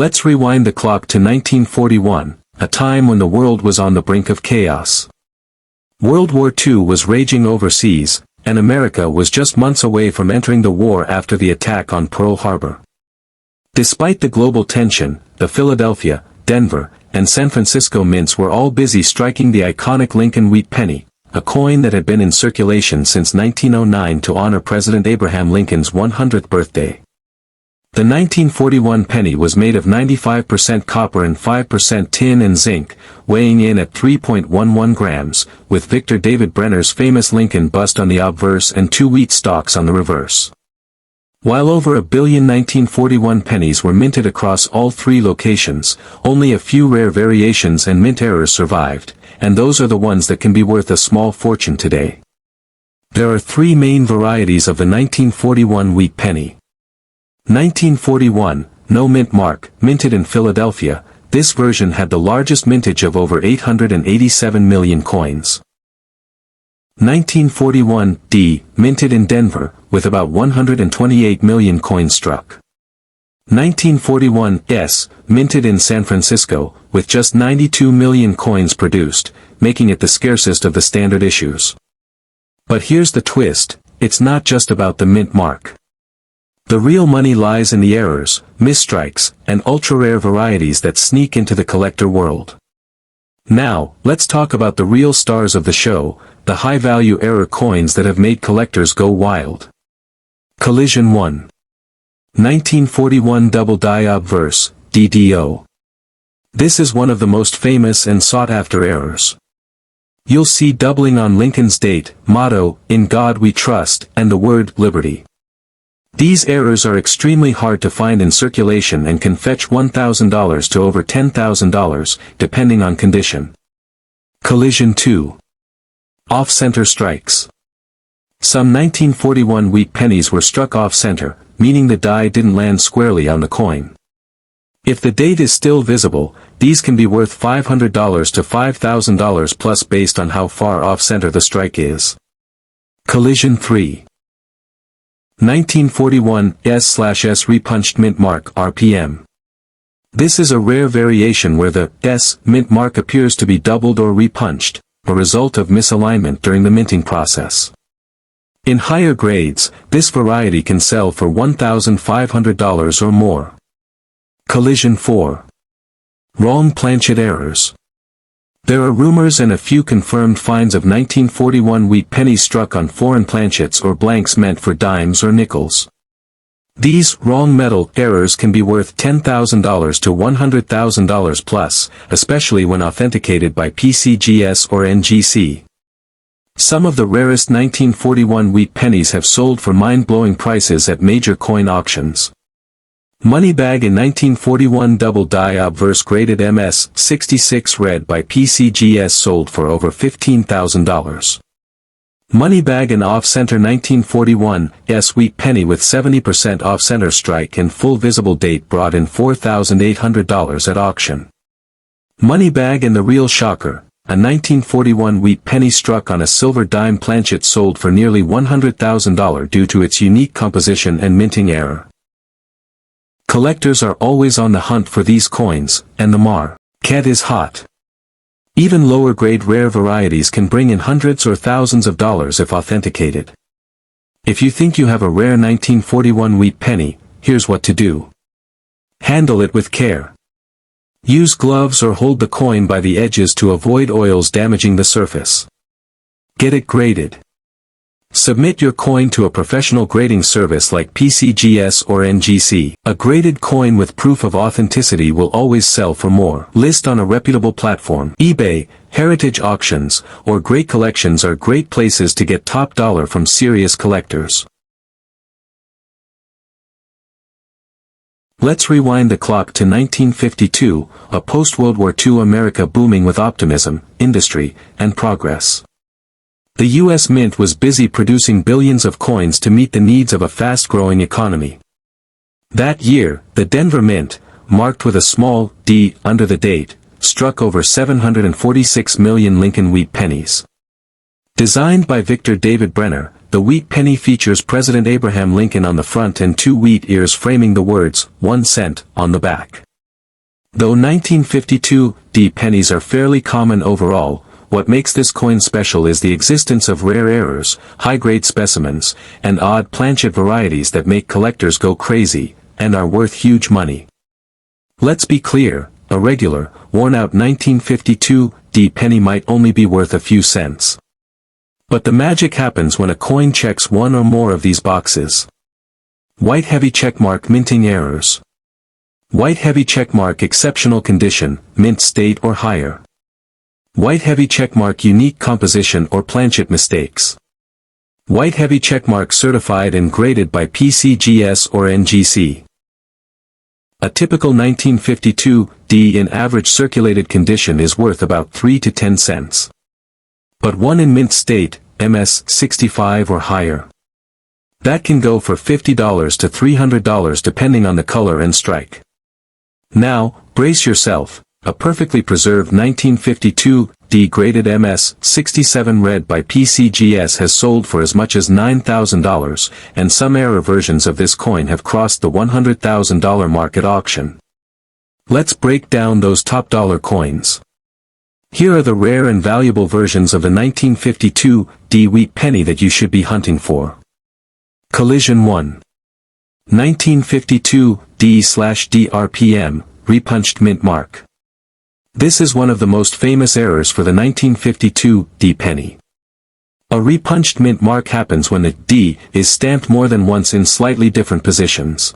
Let's rewind the clock to 1941, a time when the world was on the brink of chaos. World War II was raging overseas, and America was just months away from entering the war after the attack on Pearl Harbor. Despite the global tension, the Philadelphia, Denver, and San Francisco mints were all busy striking the iconic Lincoln wheat penny, a coin that had been in circulation since 1909 to honor President Abraham Lincoln's 100th birthday. The 1941 penny was made of 95% copper and 5% tin and zinc, weighing in at 3.11 grams, with Victor David Brenner's famous Lincoln bust on the obverse and 2 wheat stalks on the reverse. While over 1 billion 1941 pennies were minted across all 3 locations, only a few rare variations and mint errors survived, and those are the ones that can be worth a small fortune today. There are 3 main varieties of the 1941 wheat penny. 1941, no mint mark, minted in Philadelphia. This version had the largest mintage of over 887 million coins. 1941 D, minted in Denver, with about 128 million coins struck. 1941 S, minted in San Francisco, with just 92 million coins produced, making it the scarcest of the standard issues. But here's the twist, it's not just about the mint mark. The real money lies in the errors, misstrikes, and ultra-rare varieties that sneak into the collector world. Now, let's talk about the real stars of the show, the high-value error coins that have made collectors go wild. Collision 1. 1941 Double Die Obverse, DDO. This is one of the most famous and sought-after errors. You'll see doubling on Lincoln's date, motto, "In God We Trust," and the word, "Liberty." These errors are extremely hard to find in circulation and can fetch $1,000 to over $10,000, depending on condition. Collision 2. Off-center strikes. Some 1941 wheat pennies were struck off-center, meaning the die didn't land squarely on the coin. If the date is still visible, these can be worth $500 to $5,000 plus based on how far off-center the strike is. Collision 3. 1941 S/S repunched mint mark RPM. This is a rare variation where the S mint mark appears to be doubled or repunched, a result of misalignment during the minting process. In higher grades, this variety can sell for $1,500 or more. Collision 4. Wrong planchet errors. There are rumors and a few confirmed finds of 1941 wheat pennies struck on foreign planchets or blanks meant for dimes or nickels. These wrong metal errors can be worth $10,000 to $100,000 plus, especially when authenticated by PCGS or NGC. Some of the rarest 1941 wheat pennies have sold for mind-blowing prices at major coin auctions. Moneybag in 1941 Double Die Obverse graded MS-66 red by PCGS sold for over $15,000. Moneybag and off-center 1941 S wheat penny with 70% off-center strike and full visible date brought in $4,800 at auction. Moneybag and the real shocker, a 1941 wheat penny struck on a silver dime planchet sold for nearly $100,000 due to its unique composition and minting error. Collectors are always on the hunt for these coins, and the market is hot. Even lower-grade rare varieties can bring in hundreds or thousands of dollars if authenticated. If you think you have a rare 1941 wheat penny, here's what to do. Handle it with care. Use gloves or hold the coin by the edges to avoid oils damaging the surface. Get it graded. Submit your coin to a professional grading service like PCGS or NGC. A graded coin with proof of authenticity will always sell for more. List on a reputable platform. eBay, heritage auctions, or great collections are great places to get top dollar from serious collectors. Let's rewind the clock to 1952, a post-World War II America booming with optimism, industry, and progress. The U.S. Mint was busy producing billions of coins to meet the needs of a fast-growing economy. That year, the Denver Mint, marked with a small d under the date, struck over 746 million Lincoln wheat pennies. Designed by Victor David Brenner, the wheat penny features President Abraham Lincoln on the front and 2 wheat ears framing the words, 1 cent, on the back. Though 1952 pennies are fairly common overall, what makes this coin special is the existence of rare errors, high-grade specimens, and odd planchet varieties that make collectors go crazy, and are worth huge money. Let's be clear, a regular, worn-out 1952 penny might only be worth a few cents. But the magic happens when a coin checks one or more of these boxes. White heavy checkmark minting errors. White heavy checkmark exceptional condition, mint state or higher. White heavy checkmark unique composition or planchet mistakes. White heavy checkmark certified and graded by PCGS or NGC. A typical 1952 in average circulated condition is worth about 3 to 10 cents. But one in mint state, MS 65 or higher. That can go for $50 to $300 depending on the color and strike. Now, brace yourself. A perfectly preserved 1952 graded MS 67 red by PCGS has sold for as much as $9,000, and some error versions of this coin have crossed the $100,000 mark at auction. Let's break down those top dollar coins. Here are the rare and valuable versions of the 1952 wheat penny that you should be hunting for. Collision 1. 1952 D/DRPM, repunched mint mark. This is one of the most famous errors for the 1952 penny. A repunched mint mark happens when the D is stamped more than once in slightly different positions.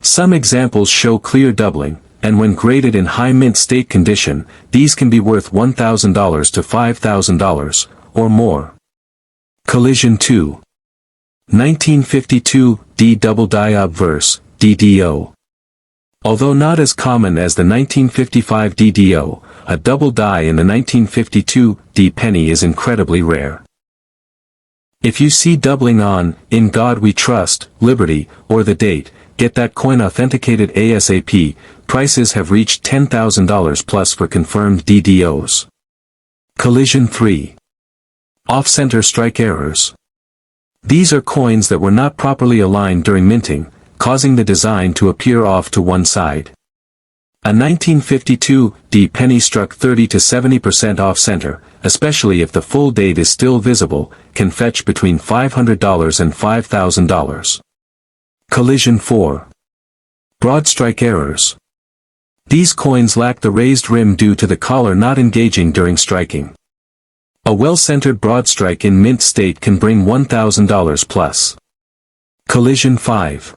Some examples show clear doubling, and when graded in high mint state condition, these can be worth $1,000 to $5,000, or more. Collision 2. 1952 D double die obverse, DDO. Although not as common as the 1955 DDO, a double die in the 1952 penny is incredibly rare. If you see doubling on, "In God We Trust," "Liberty," or the date, get that coin authenticated ASAP. Prices have reached $10,000 plus for confirmed DDOs. Collision 3. Off-center strike errors. These are coins that were not properly aligned during minting, causing the design to appear off to one side. A 1952 penny struck 30 to 70% off-center, especially if the full date is still visible, can fetch between $500 and $5,000. Collision 4. Broad strike errors. These coins lack the raised rim due to the collar not engaging during striking. A well-centered broad strike in mint state can bring $1,000 plus. Collision 5.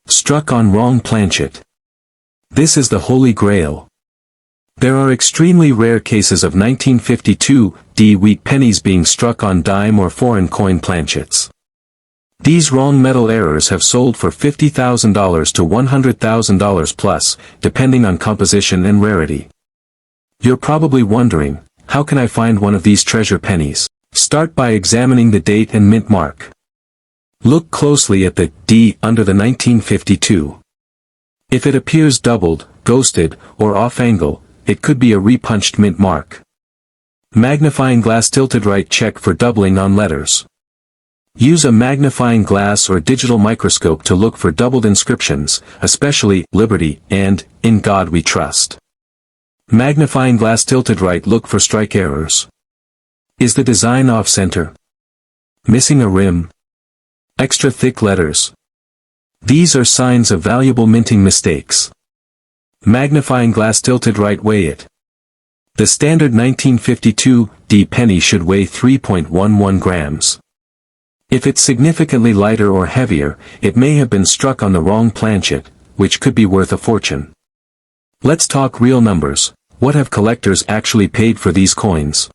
Struck on wrong planchet. This is the holy grail. There are extremely rare cases of 1952 wheat pennies being struck on dime or foreign coin planchets. These wrong metal errors have sold for $50,000 to $100,000 plus, depending on composition and rarity. You're probably wondering, how can I find one of these treasure pennies? Start by examining the date and mint mark. Look closely at the D under the 1952. If it appears doubled, ghosted, or off-angle, it could be a repunched mint mark. Magnifying glass tilted right, check for doubling on letters. Use a magnifying glass or digital microscope to look for doubled inscriptions, especially "Liberty" and "In God We Trust." Magnifying glass tilted right, look for strike errors. Is the design off-center? Missing a rim? Extra thick letters? These are signs of valuable minting mistakes. Magnifying glass tilted right, weigh it. The standard 1952 penny should weigh 3.11 grams. If it's significantly lighter or heavier, it may have been struck on the wrong planchet, which could be worth a fortune. Let's talk real numbers. What have collectors actually paid for these coins?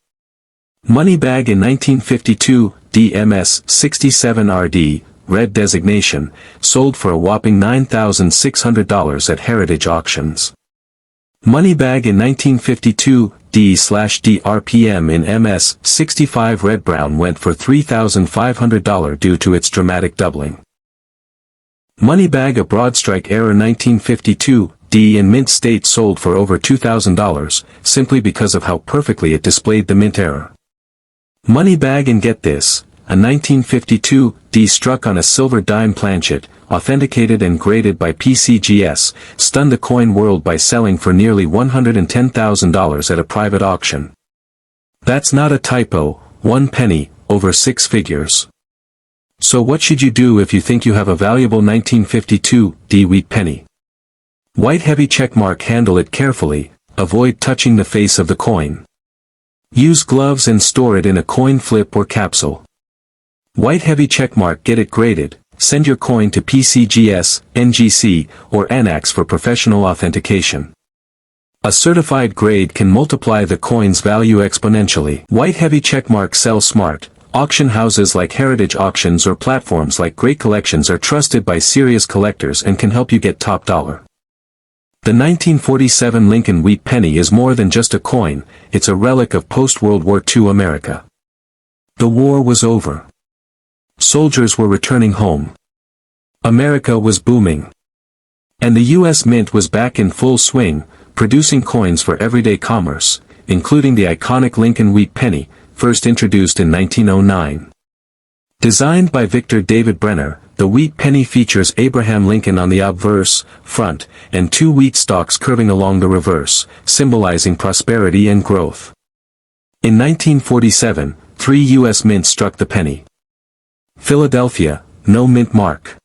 Money bag in 1952 DMS 67 RD, red designation, sold for a whopping $9,600 at heritage auctions. Money bag in 1952 D/DRPM in MS 65 red brown went for $3,500 due to its dramatic doubling. Money bag a broad strike error 1952 D in mint state sold for over $2,000, simply because of how perfectly it displayed the mint error. Money bag and get this, a 1952 D struck on a silver dime planchet, authenticated and graded by PCGS, stunned the coin world by selling for nearly $110,000 at a private auction. That's not a typo, 1 penny, over 6 figures. So what should you do if you think you have a valuable 1952 D-Wheat penny? White heavy checkmark, handle it carefully, avoid touching the face of the coin. Use gloves and store it in a coin flip or capsule. White heavy checkmark, get it graded, send your coin to PCGS, NGC, or ANAX for professional authentication. A certified grade can multiply the coin's value exponentially. White heavy checkmark, sell smart. Auction houses like Heritage Auctions or platforms like Great Collections are trusted by serious collectors and can help you get top dollar. The 1947 Lincoln Wheat penny is more than just a coin, it's a relic of post-World War II America. The war was over. Soldiers were returning home. America was booming. And the U.S. Mint was back in full swing, producing coins for everyday commerce, including the iconic Lincoln Wheat penny, first introduced in 1909. Designed by Victor David Brenner, the wheat penny features Abraham Lincoln on the obverse, front, and 2 wheat stalks curving along the reverse, symbolizing prosperity and growth. In 1947, 3 U.S. mints struck the penny. Philadelphia, no mint mark.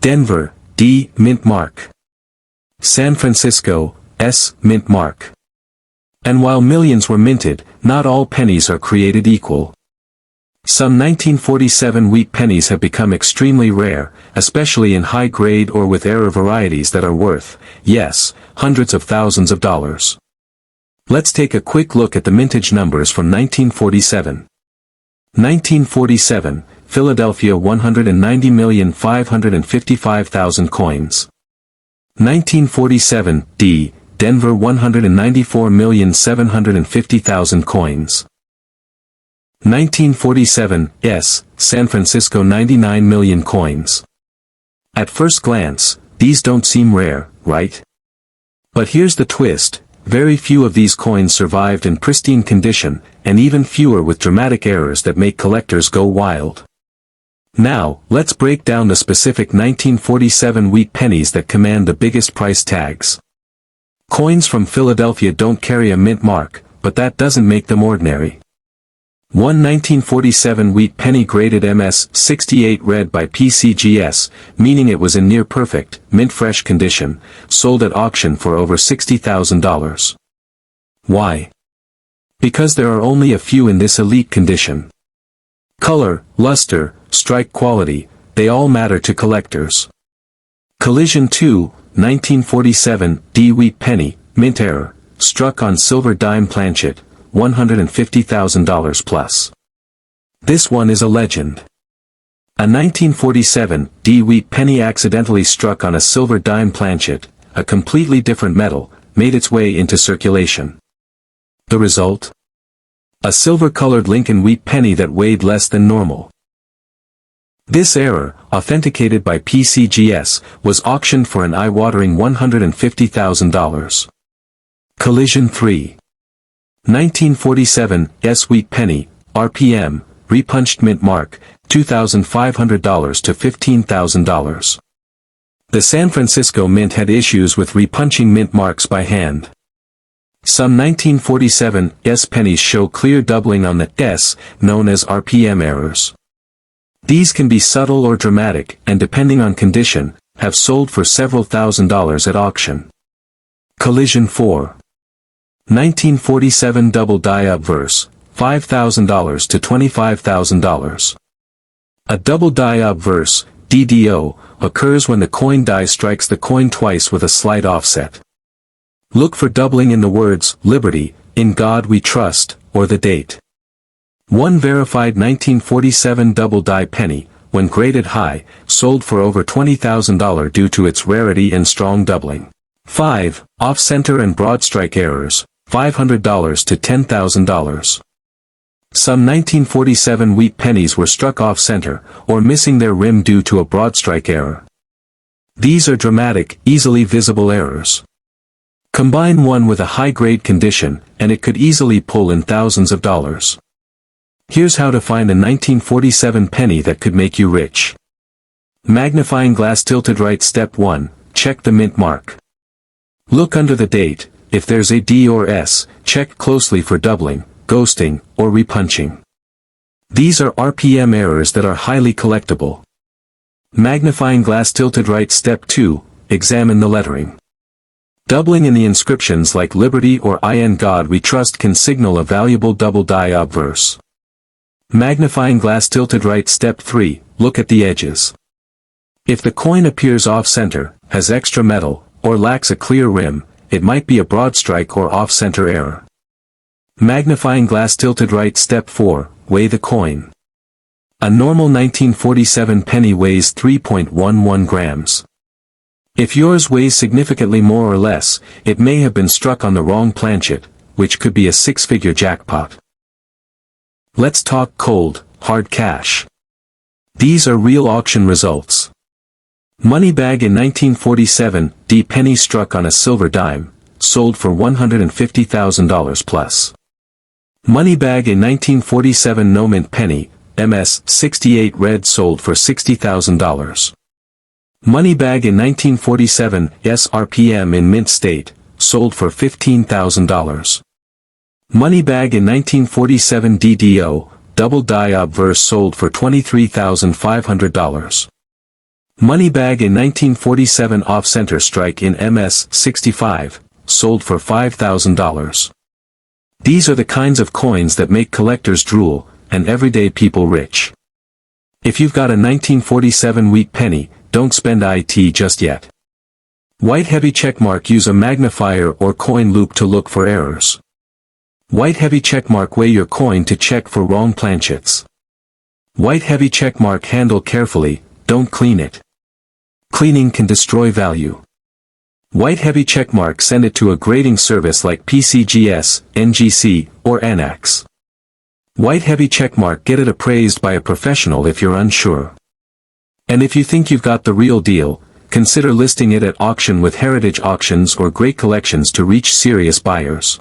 Denver, D, mint mark. San Francisco, S, mint mark. And while millions were minted, not all pennies are created equal. Some 1947 wheat pennies have become extremely rare, especially in high-grade or with error varieties that are worth, yes, hundreds of thousands of dollars. Let's take a quick look at the mintage numbers from 1947. 1947, Philadelphia 190,555,000 coins. 1947, D, Denver 194,750,000 coins. 1947, S, San Francisco 99 million coins. At first glance, these don't seem rare, right? But here's the twist, very few of these coins survived in pristine condition, and even fewer with dramatic errors that make collectors go wild. Now, let's break down the specific 1947 wheat pennies that command the biggest price tags. Coins from Philadelphia don't carry a mint mark, but that doesn't make them ordinary. One 1947 wheat penny graded MS-68 red by PCGS, meaning it was in near-perfect, mint-fresh condition, sold at auction for over $60,000. Why? Because there are only a few in this elite condition. Color, luster, strike quality, they all matter to collectors. Collision 2, 1947, D wheat penny, mint error, struck on silver dime planchet, $150,000 plus. This one is a legend. A 1947 D wheat penny accidentally struck on a silver dime planchet, a completely different metal, made its way into circulation. The result? A silver-colored Lincoln wheat penny that weighed less than normal. This error, authenticated by PCGS, was auctioned for an eye-watering $150,000. Collision 3. 1947, S wheat penny, RPM, repunched mint mark, $2,500 to $15,000. The San Francisco Mint had issues with repunching mint marks by hand. Some 1947 S pennies show clear doubling on the S, known as RPM errors. These can be subtle or dramatic, and depending on condition, have sold for several $1,000s at auction. Collision 4. 1947 double die obverse, $5,000 to $25,000. A double die obverse, DDO, occurs when the coin die strikes the coin twice with a slight offset. Look for doubling in the words, Liberty, In God We Trust, or the date. One verified 1947 double die penny, when graded high, sold for over $20,000 due to its rarity and strong doubling. 5. Off-center and broad strike errors, $500 to $10,000. Some 1947 wheat pennies were struck off-center, or missing their rim due to a broad strike error. These are dramatic, easily visible errors. Combine one with a high-grade condition, and it could easily pull in thousands of dollars. Here's how to find a 1947 penny that could make you rich. Magnifying glass tilted right. Step 1, check the mint mark. Look under the date. If there's a D or S, check closely for doubling, ghosting, or repunching. These are RPM errors that are highly collectible. Magnifying glass tilted right. Step 2, examine the lettering. Doubling in the inscriptions like Liberty or In God We Trust can signal a valuable double die obverse. Magnifying glass tilted right. Step 3, look at the edges. If the coin appears off-center, has extra metal, or lacks a clear rim, it might be a broad strike or off-center error. Magnifying glass tilted right. Step 4, weigh the coin. A normal 1947 penny weighs 3.11 grams. If yours weighs significantly more or less, it may have been struck on the wrong planchet, which could be a six-figure jackpot. Let's talk cold, hard cash. These are real auction results. Moneybag in 1947, D penny struck on a silver dime, sold for $150,000 plus. Moneybag in 1947, no mint penny, MS 68 red, sold for $60,000. Moneybag in 1947, SRPM in mint state, sold for $15,000. Moneybag in 1947, DDO, double die obverse, sold for $23,500. Moneybag in 1947, off-center strike in MS 65, sold for $5,000. These are the kinds of coins that make collectors drool, and everyday people rich. If you've got a 1947 wheat penny, don't spend IT just yet. White heavy checkmark. Use a magnifier or coin loop to look for errors. White heavy checkmark. Weigh your coin to check for wrong planchets. White heavy checkmark. Handle carefully, don't clean it. Cleaning can destroy value. White heavy checkmark. Send it to a grading service like PCGS, NGC, or Annex. White heavy checkmark. Get it appraised by a professional if you're unsure. And if you think you've got the real deal, consider listing it at auction with Heritage Auctions or Great Collections to reach serious buyers.